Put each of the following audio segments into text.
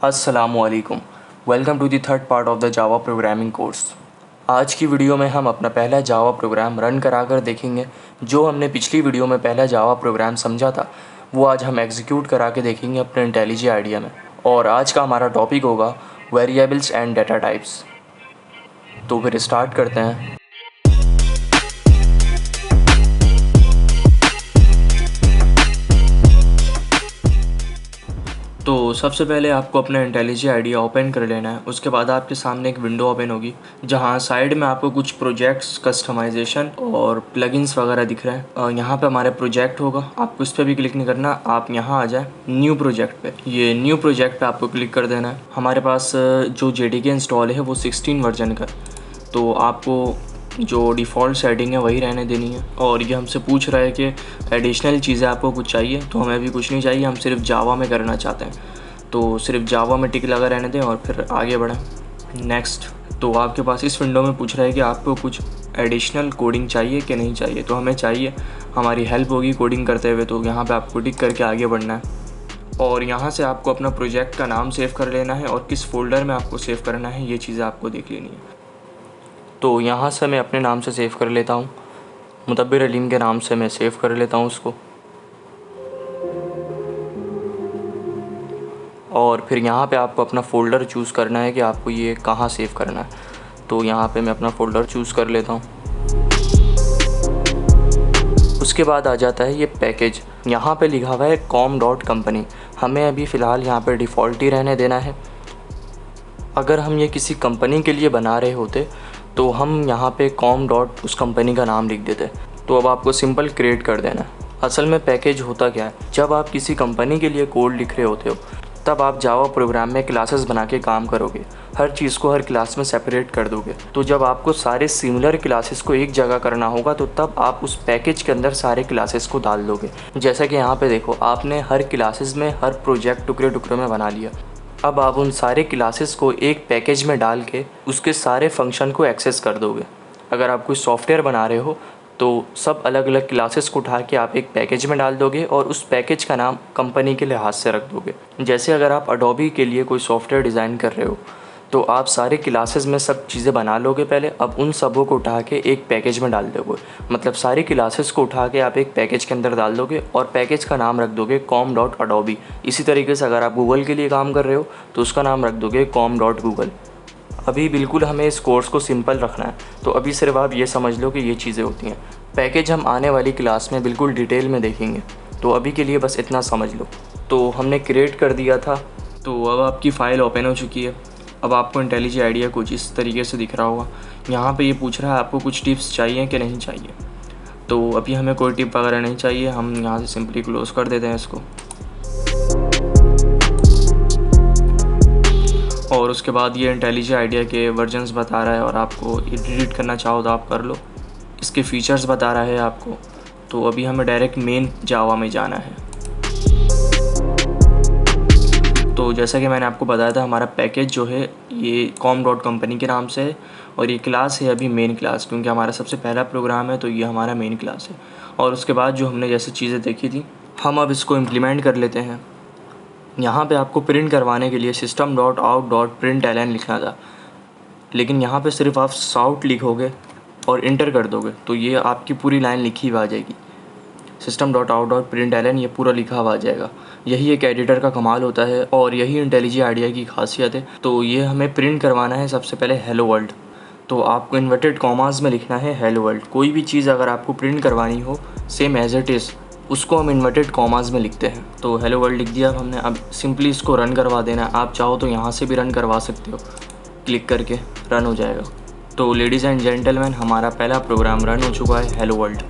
अस्सलामुअलैकुम। Welcome to the third part of the Java programming course. आज की video में हम अपना पहला जावा प्रोग्राम रन कराकर देखेंगे। जो हमने पिछली वीडियो में पहला जावा प्रोग्राम समझा था वो आज हम एग्जीक्यूट करा के देखेंगे अपने इंटेलिजी आइडिया में। और आज का हमारा टॉपिक होगा वेरिएबल्स एंड डाटा टाइप्स। तो फिर स्टार्ट करते हैं। तो सबसे पहले आपको अपना इंटेलिजी आइडिया ओपन कर लेना है। उसके बाद आपके सामने एक विंडो ओपन होगी जहाँ साइड में आपको कुछ प्रोजेक्ट्स, कस्टमाइजेशन और प्लगइन्स वगैरह दिख रहे हैं। यहाँ पे हमारे प्रोजेक्ट होगा, आपको इस पर भी क्लिक नहीं करना, आप यहाँ आ जाए न्यू प्रोजेक्ट पे। ये न्यू प्रोजेक्ट पे आपको क्लिक कर देना है। हमारे पास जो JDK इंस्टॉल है वो 16 वर्जन का, तो आपको जो डिफ़ॉल्ट सेटिंग है वही रहने देनी है। और ये हमसे पूछ रहा है कि एडिशनल चीज़ें आपको कुछ चाहिए, तो हमें भी कुछ नहीं चाहिए, हम सिर्फ जावा में करना चाहते हैं। तो सिर्फ जावा में टिक लगा रहने दें और फिर आगे बढ़ें। नेक्स्ट। तो आपके पास इस विंडो में पूछ रहा है कि आपको कुछ एडिशनल कोडिंग चाहिए कि नहीं चाहिए। तो हमें चाहिए, हमारी हेल्प होगी कोडिंग करते हुए, तो यहाँ पे आपको टिक करके आगे बढ़ना है। और यहाँ से आपको अपना प्रोजेक्ट का नाम सेव कर लेना है और किस फोल्डर में आपको सेव करना है ये चीज़ें आपको देख लेनी है। तो यहाँ से मैं अपने नाम से सेव कर लेता हूँ, मुदब्बिर अलीम के नाम से मैं सेव कर लेता हूँ उसको। और फिर यहाँ पे आपको अपना फ़ोल्डर चूज़ करना है कि आपको ये कहाँ सेव करना है। तो यहाँ पे मैं अपना फ़ोल्डर चूज़ कर लेता हूँ। उसके बाद आ जाता है ये पैकेज। यहाँ पे लिखा हुआ है com.company। हमें अभी फ़िलहाल यहाँ पे डिफ़ॉल्ट ही रहने देना है। अगर हम ये किसी कंपनी के लिए बना रहे होते तो हम यहाँ पे उस कंपनी का नाम लिख देते। तो अब आपको सिंपल क्रिएट कर देना है। असल में पैकेज होता क्या है, जब आप किसी कंपनी के लिए कोड लिख रहे होते हो तब आप जावा प्रोग्राम में क्लासेस बना के काम करोगे, हर चीज़ को हर क्लास में सेपरेट कर दोगे। तो जब आपको सारे सिमिलर क्लासेस को एक जगह करना होगा तो तब आप उस पैकेज के अंदर सारे क्लासेस को डाल दोगे। जैसा कि यहाँ पे देखो, आपने हर क्लासेस में हर प्रोजेक्ट टुकड़े टुकड़े में बना लिया। अब आप उन सारे क्लासेस को एक पैकेज में डाल के उसके सारे फंक्शन को एक्सेस कर दोगे। अगर आप कोई सॉफ्टवेयर बना रहे हो तो सब अलग अलग क्लासेस को उठा के आप एक पैकेज में डाल दोगे और उस पैकेज का नाम कंपनी के लिहाज से रख दोगे। जैसे अगर आप अडोबी के लिए कोई सॉफ्टवेयर डिज़ाइन कर रहे हो तो आप सारे क्लासेस में सब चीज़ें बना लोगे पहले, अब उन सबों को उठा के एक पैकेज में डाल दोगे। मतलब सारी क्लासेस को उठा के आप एक पैकेज के अंदर डाल दोगे और पैकेज का नाम रख दोगे com.adobe। इसी तरीके से अगर आप गूगल के लिए काम कर रहे हो तो उसका नाम रख दोगे com.google। अभी बिल्कुल हमें इस कोर्स को सिंपल रखना है, तो अभी सिर्फ आप ये समझ लो कि ये चीज़ें होती हैं। पैकेज हम आने वाली क्लास में बिल्कुल डिटेल में देखेंगे, तो अभी के लिए बस इतना समझ लो। तो हमने क्रिएट कर दिया था, तो अब आपकी फ़ाइल ओपन हो चुकी है। अब आपको इंटेलिजी आइडिया कुछ इस तरीके से दिख रहा होगा। यहाँ पे ये पूछ रहा है आपको कुछ टिप्स चाहिए कि नहीं चाहिए। तो अभी हमें कोई टिप वगैरह नहीं चाहिए, हम यहाँ से सिंपली क्लोज़ कर देते हैं इसको। और उसके बाद ये इंटेलिजी आइडिया के वर्जन्स बता रहा है और आपको ये डिलीट करना चाहो तो आप कर लो। इसके फ़ीचर्स बता रहा है आपको। तो अभी हमें डायरेक्ट मेन जावा में जाना है। तो जैसा कि मैंने आपको बताया था, हमारा पैकेज जो है ये com.company के नाम से है और ये क्लास है अभी मेन क्लास, क्योंकि हमारा सबसे पहला प्रोग्राम है तो ये हमारा मेन क्लास है। और उसके बाद जो हमने जैसे चीज़ें देखी थी हम अब इसको इम्प्लीमेंट कर लेते हैं। यहाँ पे आपको प्रिंट करवाने के लिए system.out.println लिखना था, लेकिन यहाँ पे सिर्फ आप साउट लिखोगे और इंटर कर दोगे तो ये आपकी पूरी लाइन लिखी हुई आ जाएगी। system.out.println ये पूरा लिखा हुआ आ जाएगा। यही एक एडिटर का कमाल होता है और यही इंटेलिजी आइडिया की खासियत है। तो ये हमें प्रिंट करवाना है सबसे पहले हेलो वर्ल्ड। तो आपको इन्वर्टेड कॉमास में लिखना है हेलो वर्ल्ड। कोई भी चीज़ अगर आपको प्रिंट करवानी हो सेम एज इट इज़, उसको हम इन्वर्टेड कॉमास में लिखते हैं। तो हेलो वर्ल्ड लिख दिया अब हमने। अब सिंपली इसको रन करवा देना है। आप चाहो तो यहाँ से भी रन करवा सकते हो, क्लिक करके रन हो जाएगा। तो लेडीज़ एंड जेंटलमैन, हमारा पहला प्रोग्राम रन हो चुका है हेलो वर्ल्ड।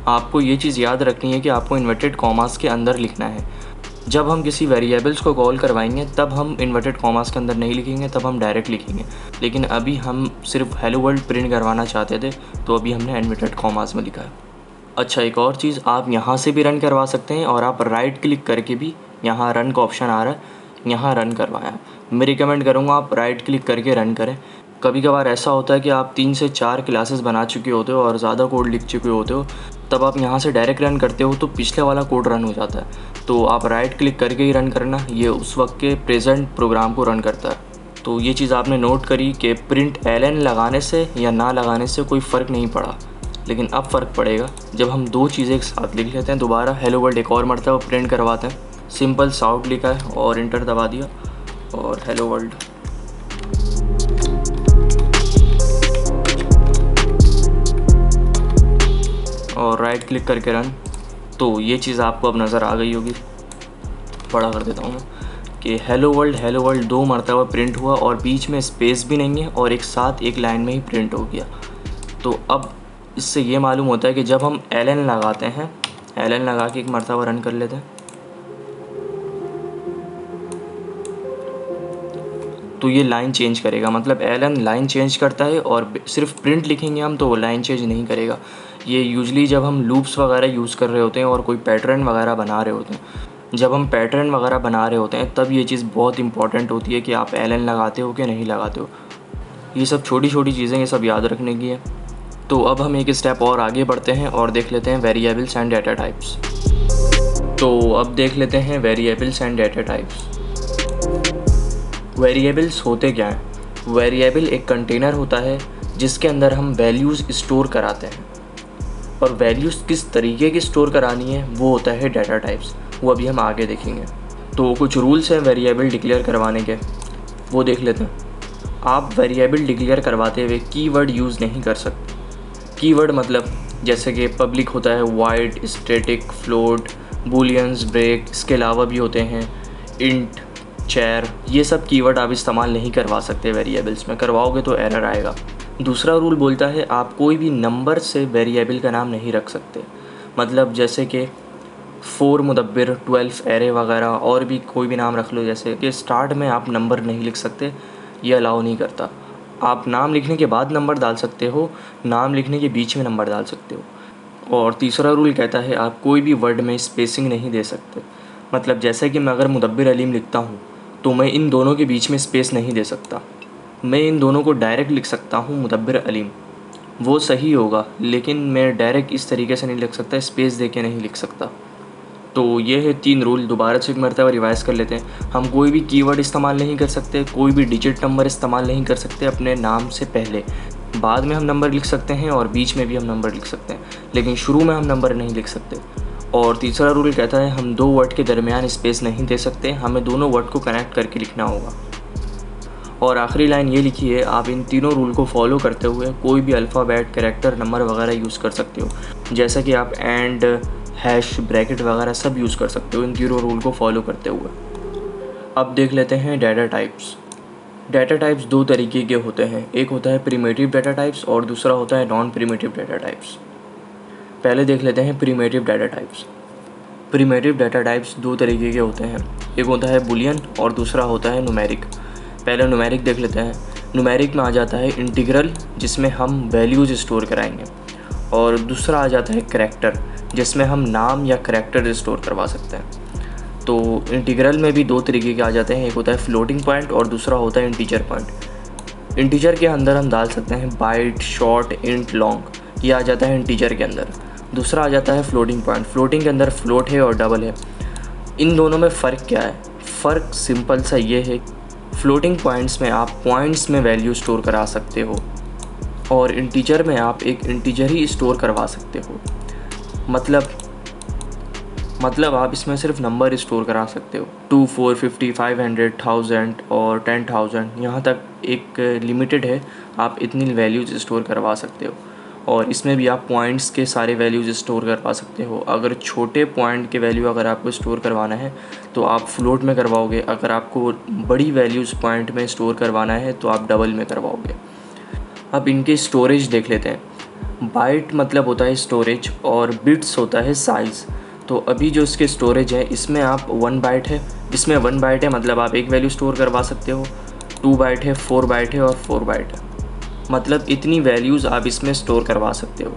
आपको ये चीज़ याद रखनी है कि आपको इन्वर्टेड कॉमास के अंदर लिखना है। जब हम किसी वेरिएबल्स को कॉल करवाएंगे तब हम इन्वर्टेड कॉमास के अंदर नहीं लिखेंगे, तब हम डायरेक्ट लिखेंगे। लेकिन अभी हम सिर्फ हेलो वर्ल्ड प्रिंट करवाना चाहते थे तो अभी हमने इन्वर्टेड कॉमास में लिखा है। अच्छा, एक और चीज़, आप यहाँ से भी रन करवा सकते हैं और आप राइट क्लिक करके भी, यहाँ रन का ऑप्शन आ रहा है, यहाँ रन करवाएं। मैं रिकमेंड करूँगा आप राइट क्लिक करके रन करें। कभी कभार ऐसा होता है कि आप 3 से 4 क्लासेस बना चुके होते हो और ज़्यादा कोड लिख चुके होते हो, तब आप यहाँ से डायरेक्ट रन करते हो तो पिछले वाला कोड रन हो जाता है। तो आप राइट क्लिक करके ही रन करना, ये उस वक्त के प्रेजेंट प्रोग्राम को रन करता है। तो ये चीज़ आपने नोट करी कि प्रिंट ln लगाने से या ना लगाने से कोई फ़र्क नहीं पड़ा, लेकिन अब फ़र्क पड़ेगा जब हम दो चीज़ें एक साथ लिख लेते हैं। दोबारा हेलो वर्ल्ड एक और मरतबा प्रिंट करवाते हैं। सिंपल साउट लिखा है और इंटर दबा दिया और हेलो वर्ल्ड। और राइट क्लिक करके रन। तो ये चीज़ आपको अब नज़र आ गई होगी। बड़ा कर देता हूँ मैं कि हेलो वर्ल्ड दो मरतबा प्रिंट हुआ और बीच में स्पेस भी नहीं है और एक साथ एक लाइन में ही प्रिंट हो गया। तो अब इससे ये मालूम होता है कि जब हम ln लगाते हैं, ln लगा के एक मरतबा रन कर लेते हैं, तो ये लाइन चेंज करेगा। मतलब ln लाइन चेंज करता है और सिर्फ प्रिंट लिखेंगे हम तो वो लाइन चेंज नहीं करेगा। ये यूजली जब हम लूप्स वगैरह यूज़ कर रहे होते हैं और कोई पैटर्न वगैरह बना रहे होते हैं, जब हम पैटर्न वगैरह बना रहे होते हैं तब ये चीज़ बहुत इंपॉर्टेंट होती है कि आप ln लगाते हो कि नहीं लगाते हो। ये सब छोटी छोटी चीज़ें ये सब याद रखने की है। तो अब हम एक स्टेप और आगे बढ़ते हैं और देख लेते हैं वेरिएबल्स एंड डाटा टाइप्स। तो अब देख लेते हैं variables and data types. Variables होते क्या हैं? वेरिएबल एक कंटेनर होता है जिसके अंदर हम वैल्यूज़ स्टोर कराते हैं, और वैल्यूज़ किस तरीके की स्टोर करानी है वो होता है डाटा टाइप्स। वो अभी हम आगे देखेंगे। तो कुछ रूल्स हैं वेरिएबल डिक्लेयर करवाने के, वो देख लेते हैं। आप वेरिएबल डिक्लेयर करवाते हुए कीवर्ड यूज़ नहीं कर सकते। कीवर्ड मतलब जैसे कि पब्लिक होता है, वाइड, स्टैटिक, फ्लोट, बूलियंस, ब्रेक, इसके अलावा भी होते हैं इंट, चैर। ये सब कीवर्ड आप इस्तेमाल नहीं करवा सकते वेरिएबल्स में, करवाओगे तो एरर आएगा। दूसरा रूल बोलता है आप कोई भी नंबर से वेरिएबल का नाम नहीं रख सकते। मतलब जैसे कि 4 मुदब्बिर, 12 एरे वगैरह, और भी कोई भी नाम रख लो। जैसे कि स्टार्ट में आप नंबर नहीं लिख सकते, ये अलाउ नहीं करता। आप नाम लिखने के बाद नंबर डाल सकते हो, नाम लिखने के बीच में नंबर डाल सकते हो। और तीसरा रूल कहता है आप कोई भी वर्ड में स्पेसिंग नहीं दे सकते। मतलब जैसे कि मैं अगर मुदब्बिर अलीम लिखता हूँ तो मैं इन दोनों के बीच में स्पेस नहीं दे सकता। मैं इन दोनों को डायरेक्ट लिख सकता हूँ मुदब्बिर अलीम, वो सही होगा, लेकिन मैं डायरेक्ट इस तरीके से नहीं लिख सकता, स्पेस दे के नहीं लिख सकता। तो ये है 3 रूल। दोबारा से एक मरतबा रिवाइज़ कर लेते हैं। हम कोई भी कीवर्ड इस्तेमाल नहीं कर सकते, कोई भी डिजिट नंबर इस्तेमाल नहीं कर सकते अपने नाम से पहले। बाद में हम नंबर लिख सकते हैं और बीच में भी हम नंबर लिख सकते हैं, लेकिन शुरू में हम नंबर नहीं लिख सकते। और तीसरा रूल कहता है हम 2 वर्ड के दरमियान स्पेस नहीं दे सकते, हमें दोनों वर्ड को कनेक्ट करके लिखना होगा। और आखिरी लाइन ये लिखी है, आप इन तीनों रूल को फॉलो करते हुए कोई भी अल्फ़ाबेट, कैरेक्टर, नंबर वगैरह यूज़ कर सकते हो। जैसा कि आप एंड, हैश, ब्रैकेट वगैरह सब यूज़ कर सकते हो इन तीनों रूल को फॉलो करते हुए। अब देख लेते हैं डाटा टाइप्स। डाटा टाइप्स 2 तरीके के होते हैं, एक होता है प्रिमिटिव डाटा टाइप्स और दूसरा होता है नॉन प्रिमिटिव डाटा टाइप्स। पहले देख लेते हैं primitive data types. Primitive data types 2 तरीके के होते हैं, एक होता है बुलियन और दूसरा होता है न्यूमेरिक। पहले न्यूमेरिक देख लेते हैं। न्यूमेरिक में आ जाता है इंटीग्रल, जिसमें हम वैल्यूज़ स्टोर कराएंगे, और दूसरा आ जाता है करैक्टर, जिसमें हम नाम या करैक्टर स्टोर करवा सकते हैं। तो इंटीग्रल में भी 2 तरीके के आ जाते हैं, एक होता है फ्लोटिंग पॉइंट और दूसरा होता है इंटीजर पॉइंट। इंटीजर के अंदर हम डाल सकते हैं बाइट, शॉर्ट, इंट, लॉन्ग, ये आ जाता है इंटीजर के अंदर। दूसरा आ जाता है फ्लोटिंग पॉइंट, फ्लोटिंग के अंदर फ्लोट है और डबल है। इन दोनों में फ़र्क क्या है? फ़र्क सिंपल सा ये है, फ्लोटिंग पॉइंट्स में आप पॉइंट्स में वैल्यू स्टोर करा सकते हो और इंटीजर में आप एक इंटीजर ही स्टोर करवा सकते हो। मतलब आप इसमें सिर्फ नंबर स्टोर करा सकते हो। 2, 4, 50, 500, 1000 और 10,000, यहाँ तक एक लिमिटेड है, आप इतनी वैल्यूज़ स्टोर करवा सकते हो। और इसमें भी आप पॉइंट्स के सारे वैल्यूज़ स्टोर करवा सकते हो। अगर छोटे पॉइंट के वैल्यू अगर आपको स्टोर करवाना है तो आप फ्लोट में करवाओगे, अगर आपको बड़ी वैल्यूज़ पॉइंट में स्टोर करवाना है तो आप डबल में करवाओगे। अब इनके स्टोरेज देख लेते हैं। बाइट मतलब होता है स्टोरेज और बिट्स होता है साइज़। तो अभी जो इसके स्टोरेज है इसमें आप 1 बाइट है, इसमें 1 बाइट है मतलब आप एक वैल्यू स्टोर करवा सकते हो। 2 बाइट है, 4 बाइट है और 4 बाइट है, मतलब इतनी वैल्यूज़ आप इसमें स्टोर करवा सकते हो।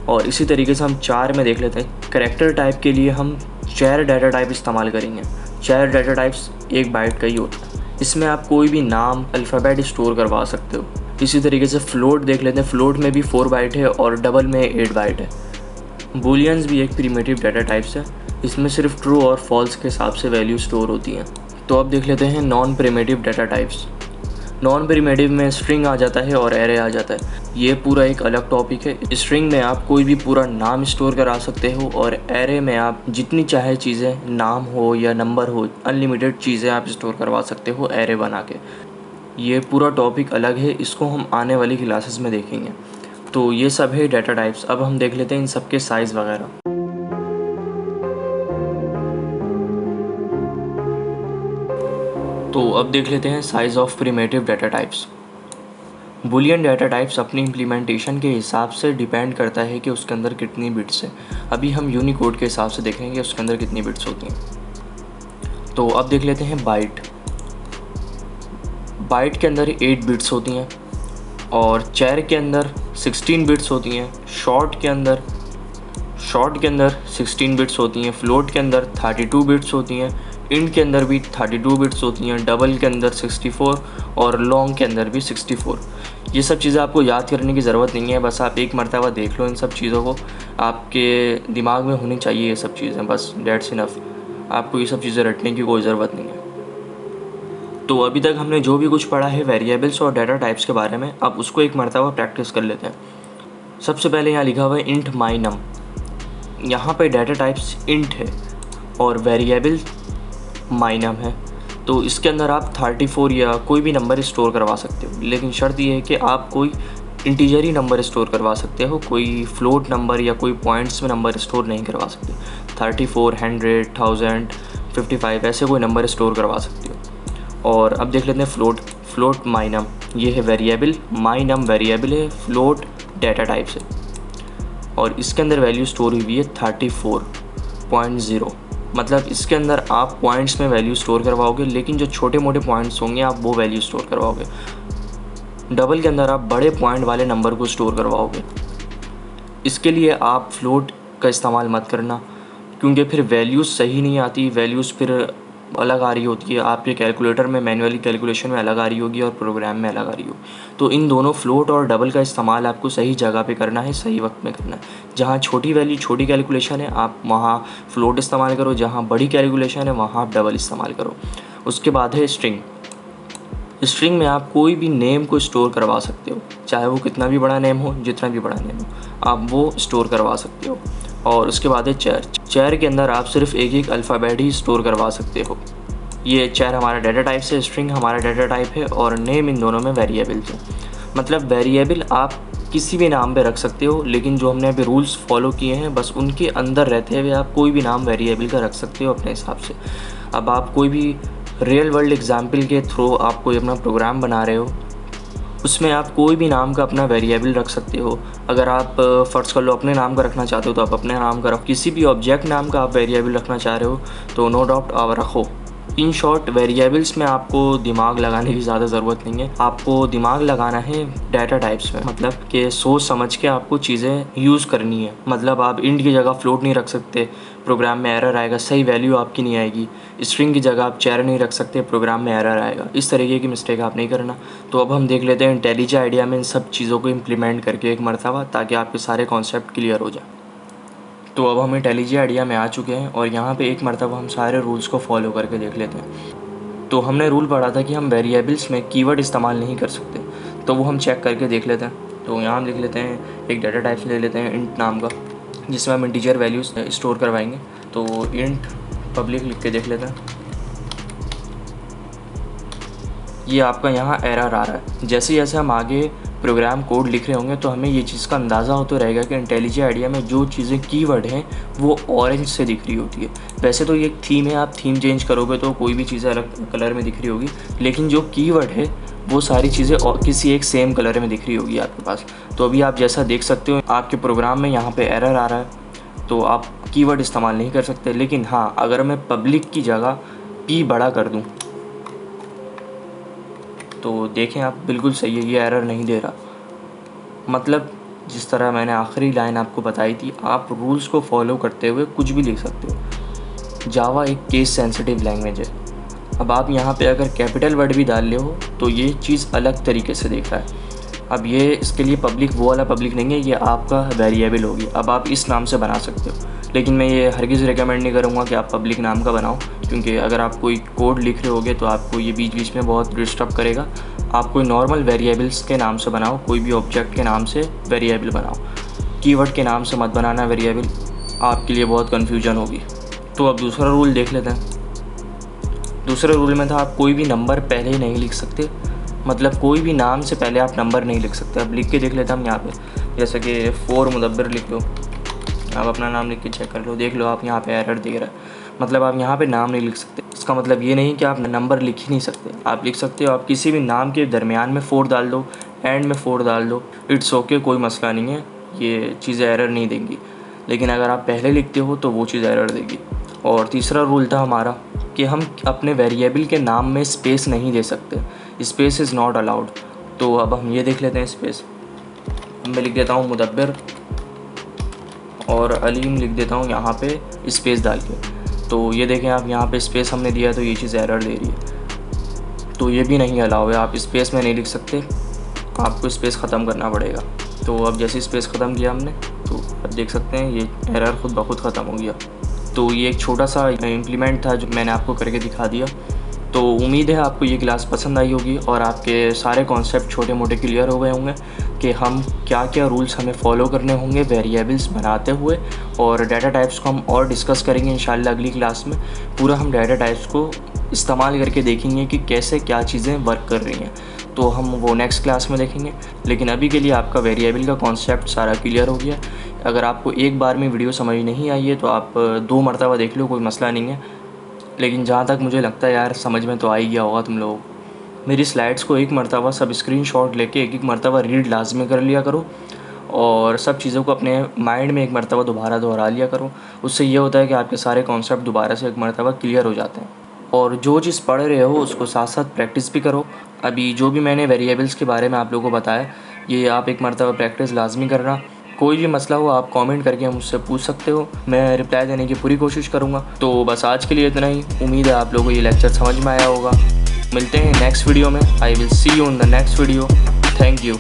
और इसी तरीके से हम 4 में देख लेते हैं। करैक्टर टाइप के लिए हम 4 डाटा टाइप इस्तेमाल करेंगे। 4 डाटा टाइप्स 1 बाइट का ही होता है। इसमें आप कोई भी नाम, अल्फ़ाबेट स्टोर करवा सकते हो। इसी तरीके से फ्लोट देख लेते हैं। फ्लोट में भी 4 बाइट है और डबल में 8 बाइट है। बूलियंस भी एक प्रिमिटिव डाटा टाइप्स है। इसमें सिर्फ ट्रू और फॉल्स के हिसाब से वैल्यू स्टोर होती हैं। तो अब देख लेते हैं non primitive data types. Non primitive में स्ट्रिंग आ जाता है और एरे आ जाता है। ये पूरा एक अलग टॉपिक है। स्ट्रिंग में आप कोई भी पूरा नाम स्टोर करा सकते हो और एरे में आप जितनी चाहे चीज़ें, नाम हो या नंबर हो, अनलिमिटेड चीज़ें आप स्टोर करवा सकते हो एरे बना के। ये पूरा टॉपिक अलग है, इसको हम आने वाली क्लासेस में देखेंगे। तो ये सब है डाटा टाइप्स। अब हम देख लेते हैं इन सब के साइज़ वगैरह। तो अब देख लेते हैं size of primitive data types. Boolean data types अपनी इम्प्लीमेंटेशन के हिसाब से डिपेंड करता है कि उसके अंदर कितनी बिट्स है। अभी हम यूनिकोड के हिसाब से देखेंगे उसके अंदर कितनी बिट्स होती हैं। तो अब देख लेते हैं बाइट। बाइट के अंदर 8 बिट्स होती हैं और चैर के अंदर 16 बिट्स होती हैं। शॉर्ट के अंदर 16 बिट्स होती हैं। फ्लोट के अंदर 32 बिट्स होती हैं। इंट के अंदर भी 32 बिट्स होती हैं। डबल के अंदर 64 और लॉन्ग के अंदर भी 64। ये सब चीज़ें आपको याद करने की ज़रूरत नहीं है, बस आप एक मरतबा देख लो इन सब चीज़ों को, आपके दिमाग में होनी चाहिए ये सब चीज़ें, बस डेट्स इनफ। आपको ये सब चीज़ें रटने की कोई ज़रूरत नहीं है। तो अभी तक हमने जो भी कुछ पढ़ा है वेरिएबल्स और डाटा टाइप्स के बारे में, अब उसको एक मरतबा प्रैक्टिस कर लेते हैं। सबसे पहले यहाँ लिखा हुआ है इंट माई नम। यहाँ पे डाटा टाइप्स इंट है और वेरिएबल माई नम है। तो इसके अंदर आप 34 या कोई भी नंबर स्टोर करवा सकते हो, लेकिन शर्त ये है कि आप कोई इंटीजर ही नंबर स्टोर करवा सकते हो, कोई फ्लोट नंबर या कोई पॉइंट्स में नंबर स्टोर नहीं करवा सकते। 34, 100, 1000, 55 ऐसे कोई नंबर स्टोर करवा सकते हो। और अब देख लेते हैं फ्लोट माई नम। ये है वेरिएबल, माई नम वेरिएबल है, फ्लोट डाटा टाइप से, और इसके अंदर वैल्यू स्टोर हुई है 34.0। मतलब इसके अंदर आप पॉइंट्स में वैल्यू स्टोर करवाओगे, लेकिन जो छोटे मोटे पॉइंट्स होंगे आप वो वैल्यू स्टोर करवाओगे। डबल के अंदर आप बड़े पॉइंट वाले नंबर को स्टोर करवाओगे। इसके लिए आप फ्लोट का इस्तेमाल मत करना, क्योंकि फिर वैल्यूज़ सही नहीं आती, वैल्यूज़ फिर अलग आ रही होती है। आपके कैलकुलेटर में मैन्युअली कैलकुलेशन में अलग आ रही होगी और प्रोग्राम में अलग आ रही होगी। तो इन दोनों फ्लोट और डबल का इस्तेमाल आपको सही जगह पे करना है, सही वक्त में करना है। जहाँ छोटी वैल्यू, छोटी कैलकुलेशन है, आप वहाँ फ्लोट इस्तेमाल करो। जहाँ बड़ी कैलकुलेशन है वहाँ आप डबल इस्तेमाल करो। उसके बाद है स्ट्रिंग। स्ट्रिंग में आप कोई भी नेम को स्टोर करवा सकते हो, चाहे वो कितना भी बड़ा नेम हो, जितना भी बड़ा नेम हो, आप वो स्टोर करवा सकते हो। और उसके बाद है चैर के अंदर आप सिर्फ एक एक अल्फ़ाबेट ही स्टोर करवा सकते हो। ये चैर हमारा डाटा टाइप है, स्ट्रिंग हमारा डाटा टाइप है, और नेम इन दोनों में वेरिएबल्स है। मतलब वेरिएबल आप किसी भी नाम पे रख सकते हो, लेकिन जो हमने अभी रूल्स फॉलो किए हैं बस उनके अंदर रहते हुए आप कोई भी नाम वेरिएबल का रख सकते हो अपने हिसाब से। अब आप कोई भी रियल वर्ल्ड एग्जाम्पल के थ्रू आप कोई अपना प्रोग्राम बना रहे हो, उसमें आप कोई भी नाम का अपना वेरिएबल रख सकते हो। अगर आप फ़र्ज़ कर लो अपने नाम का रखना चाहते हो तो आप अपने नाम का रखो। किसी भी ऑब्जेक्ट नाम का आप वेरिएबल रखना चाह रहे हो तो नो डाउट आप रखो। इन शॉर्ट वेरिएबल्स में आपको दिमाग लगाने की ज़्यादा ज़रूरत नहीं है, आपको दिमाग लगाना है डाटा टाइप्स में। मतलब कि सोच समझ के आपको चीज़ें यूज़ करनी है। मतलब आप इंट की जगह फ्लोट नहीं रख सकते, प्रोग्राम में एरर आएगा, सही वैल्यू आपकी नहीं आएगी। स्ट्रिंग की जगह आप चैर नहीं रख सकते, प्रोग्राम में एरर आएगा। इस तरीके की मिस्टेक आप नहीं करना। तो अब हम देख लेते हैं इंटेलिजेंट आइडिया में इन सब चीज़ों को इम्प्लीमेंट करके एक मरतबा, ताकि आपके सारे कॉन्सेप्ट क्लियर हो जाए। तो अब हम इंटेलिजेंट आइडिया में आ चुके हैं और यहाँ पे एक मरतबा हम सारे रूल्स को फॉलो करके देख लेते हैं। तो हमने रूल पढ़ा था कि हम वेरिएबल्स में कीवर्ड इस्तेमाल नहीं कर सकते, तो वो हम चेक करके देख लेते हैं। तो यहाँ हम लिख लेते हैं एक डाटा टाइप ले लेते हैं इंट नाम का, जिसमें हम इंटीजर वैल्यूज़ स्टोर करवाएंगे। तो इंट पब्लिक लिख के देख लेते हैं। ये आपका यहाँ एरर आ रहा है। जैसे जैसे हम आगे प्रोग्राम कोड लिख रहे होंगे तो हमें ये चीज़ का अंदाज़ा होता रहेगा कि इंटेलिजेंट आइडिया में जो चीज़ें कीवर्ड हैं वो ऑरेंज से दिख रही होती है। वैसे तो ये एक थीम है, आप थीम चेंज करोगे तो कोई भी चीज़ें अलग कलर में दिख रही होगी, लेकिन जो कीवर्ड है वो सारी चीज़ें किसी एक सेम कलर में दिख रही होगी आपके पास। तो अभी आप जैसा देख सकते हो आपके प्रोग्राम में यहाँ पर एरर आ रहा है, तो आप कीवर्ड इस्तेमाल नहीं कर सकते। लेकिन हाँ, अगर मैं पब्लिक की जगह P बड़ा कर दूँ तो देखें आप, बिल्कुल सही है, ये एरर नहीं दे रहा। मतलब जिस तरह मैंने आखिरी लाइन आपको बताई थी, आप रूल्स को फॉलो करते हुए कुछ भी लिख सकते हो। जावा एक केस सेंसिटिव लैंग्वेज है। अब आप यहाँ पे अगर कैपिटल वर्ड भी डाल ले हो तो ये चीज़ अलग तरीके से देख रहा है। अब ये इसके लिए पब्लिक वो वाला पब्लिक नहीं है, ये आपका वेरिएबल होगी। अब आप इस नाम से बना सकते हो, लेकिन मैं ये हरगिज़ रिकमेंड नहीं करूँगा कि आप पब्लिक नाम का बनाओ, क्योंकि अगर आप कोई कोड लिख रहे होगे तो आपको ये बीच बीच में बहुत डिस्टर्ब करेगा। आप कोई नॉर्मल वेरिएबल्स के नाम से बनाओ, कोई भी ऑब्जेक्ट के नाम से वेरिएबल बनाओ। कीवर्ड के नाम से मत बनाना वेरिएबल, आपके लिए बहुत कन्फ्यूजन होगी। तो अब दूसरा रूल देख लेते हैं। दूसरे रूल में था आप कोई भी नंबर पहले ही नहीं लिख सकते, मतलब कोई भी नाम से पहले आप नंबर नहीं लिख सकते। अब लिख के देख लेते हैं हम यहाँ पे, जैसे कि 4 मुदब्बिर लिख लो, आप अपना नाम लिख के चेक कर लो, देख लो आप यहाँ पे एरर दे रहा है, मतलब आप यहाँ पे नाम नहीं लिख सकते। इसका मतलब ये नहीं कि आप नंबर लिख ही नहीं सकते, आप लिख सकते हो। आप किसी भी नाम के दरमियान में 4 डाल दो, एंड में 4 डाल दो, इट्स ओके, कोई मसला नहीं है, ये चीज़ें एरर नहीं देंगी। लेकिन अगर आप पहले लिखते हो तो वो चीज़ एरर देगी। और तीसरा रूल था हमारा कि हम अपने वेरिएबल के नाम में स्पेस नहीं दे सकते, स्पेस इज़ नॉट अलाउड। तो अब हम ये देख लेते हैं स्पेस। मैं लिख देता हूँ मुदब्बिर और अलीम लिख देता हूँ यहाँ पे स्पेस डाल के। तो ये देखें आप, यहाँ पे स्पेस हमने दिया तो ये चीज़ एरर दे रही है, तो ये भी नहीं अलाउ है। आप स्पेस में नहीं लिख सकते, आपको स्पेस ख़त्म करना पड़ेगा। तो अब जैसे स्पेस ख़त्म किया हमने, तो अब देख सकते हैं ये एरर खुद ब खुद ख़त्म हो गया। तो ये एक छोटा सा इम्प्लीमेंट था जो मैंने आपको करके दिखा दिया। तो उम्मीद है आपको ये क्लास पसंद आई होगी और आपके सारे कॉन्सेप्ट छोटे मोटे क्लियर हो गए होंगे कि हम क्या क्या रूल्स हमें फॉलो करने होंगे वेरिएबल्स बनाते हुए। और डाटा टाइप्स को हम और डिस्कस करेंगे इंशाल्लाह अगली क्लास में। पूरा हम डाटा टाइप्स को इस्तेमाल करके देखेंगे कि कैसे क्या चीज़ें वर्क कर रही हैं, तो हम वो नेक्स्ट क्लास में देखेंगे। लेकिन अभी के लिए आपका वेरिएबल का कॉन्सेप्ट सारा क्लियर हो गया। अगर आपको एक बार में वीडियो समझ नहीं आई है तो आप 2 मरतबा देख लो, कोई मसला नहीं है। लेकिन जहाँ तक मुझे लगता है यार समझ में तो आ ही गया होगा तुम लोगों को। मेरी स्लाइड्स को एक मरतबा सब स्क्रीनशॉट लेके एक मरतबा रीड लाजमी कर लिया करो, और सब चीज़ों को अपने माइंड में एक मरतबा दोबारा दोहरा लिया करो। उससे ये होता है कि आपके सारे कॉन्सेप्ट दोबारा से एक मरतबा क्लियर हो जाते हैं। और जो चीज़ पढ़ रहे हो उसको साथ साथ प्रैक्टिस भी करो। अभी जो भी मैंने वेरिएबल्स के बारे में आप लोगों को बताया, ये आप एक मरतबा प्रैक्टिस लाजमी करना। कोई भी मसला हो आप कमेंट करके मुझसे पूछ सकते हो, मैं रिप्लाई देने की पूरी कोशिश करूँगा। तो बस आज के लिए इतना ही। उम्मीद है आप लोगों को ये लेक्चर समझ में आया होगा। मिलते हैं नेक्स्ट वीडियो में। I will see you in the next video. Thank you.